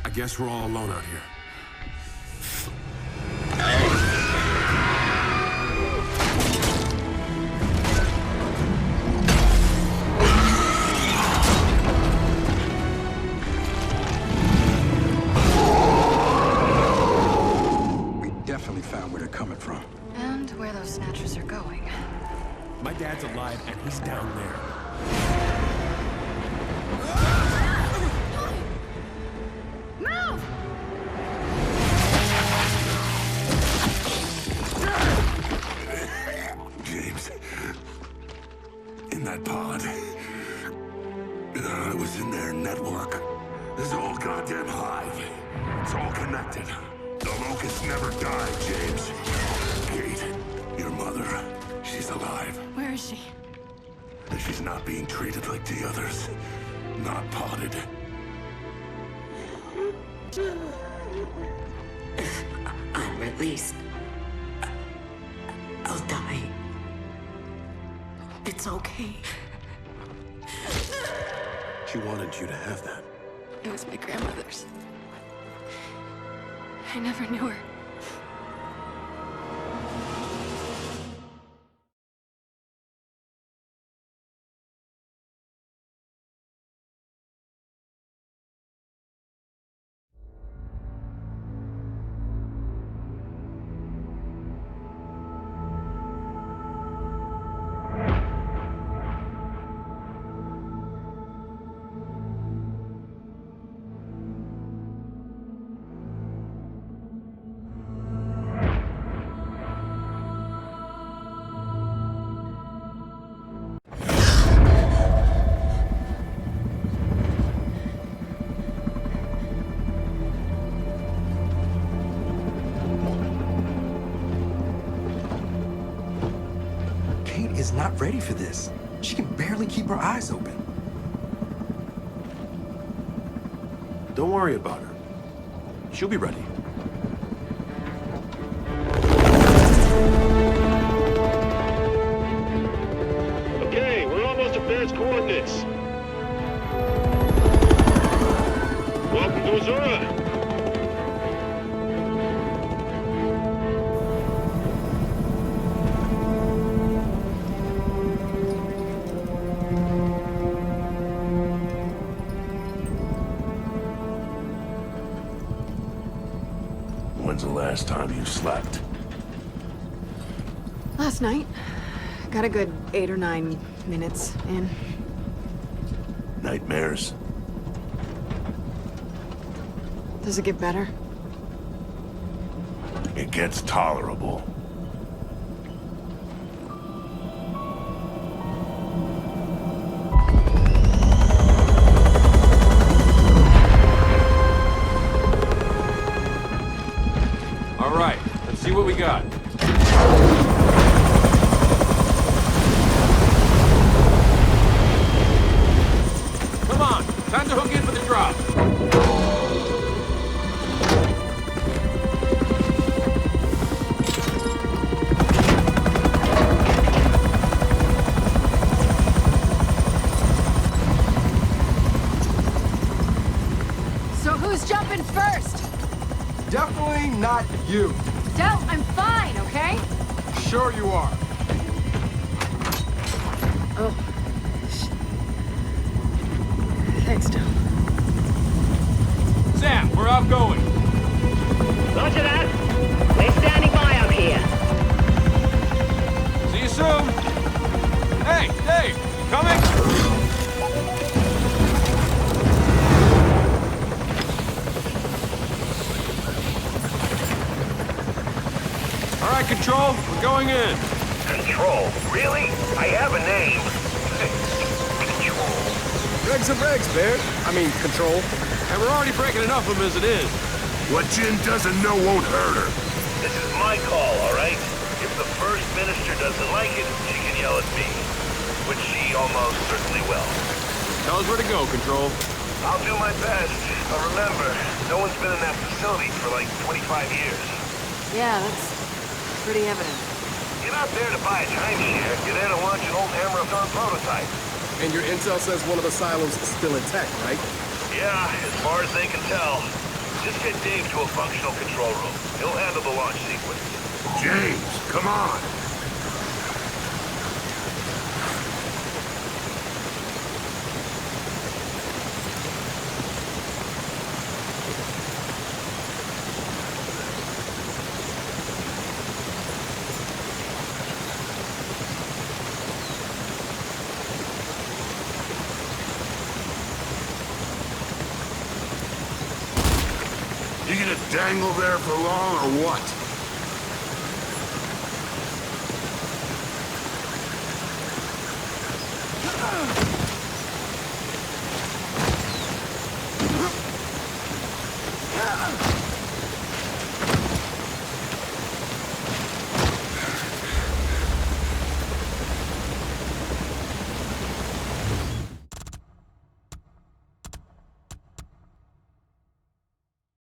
I guess we're all alone out here. We definitely found where they're coming from. And where those snatchers are going. My dad's alive and he's down there. Move! James, in that pod, I was in their network. This whole goddamn hive. It's all connected. The locusts never die, James. Kate, your mother, she's alive. Where is she? And she's not being treated like the others. Not potted. I'm released. I'll die. It's okay. She wanted you to have that. It was my grandmother's. I never knew her. Kate is not ready for this. She can barely keep her eyes open. Don't worry about her. She'll be ready. Okay, we're almost at Baird's coordinates. Welcome to Azura. When's the last time you slept? Last night. Got a good 8 or 9 minutes in. Nightmares? Does it get better? It gets tolerable. All right, let's see what we got. Come on, time to hook in for the drop. So who's jumping first? Definitely not you. Del, I'm fine, okay? Sure you are. Oh. Thanks, Del. Sam, we're outgoing. Roger that. We're standing by up here. See you soon. Hey, Dave, coming? All right, Control, we're going in. Control? Really? I have a name. Control. Regs are regs, Baird. I mean, Control. And we're already breaking enough of them as it is. What Jin doesn't know won't hurt her. This is my call, all right? If the First Minister doesn't like it, she can yell at me. Which she almost certainly will. Tell us where to go, Control. I'll do my best. But remember, no one's been in that facility for like 25 years. Yeah, that's pretty evident. You're not there to buy a timeshare. You're there to launch an old hammer-of-dawn prototype. And your intel says one of the silos is still intact, right? Yeah, as far as they can tell. Just get Dave to a functional control room. He'll handle the launch sequence. James, come on. You gonna dangle there for long or what?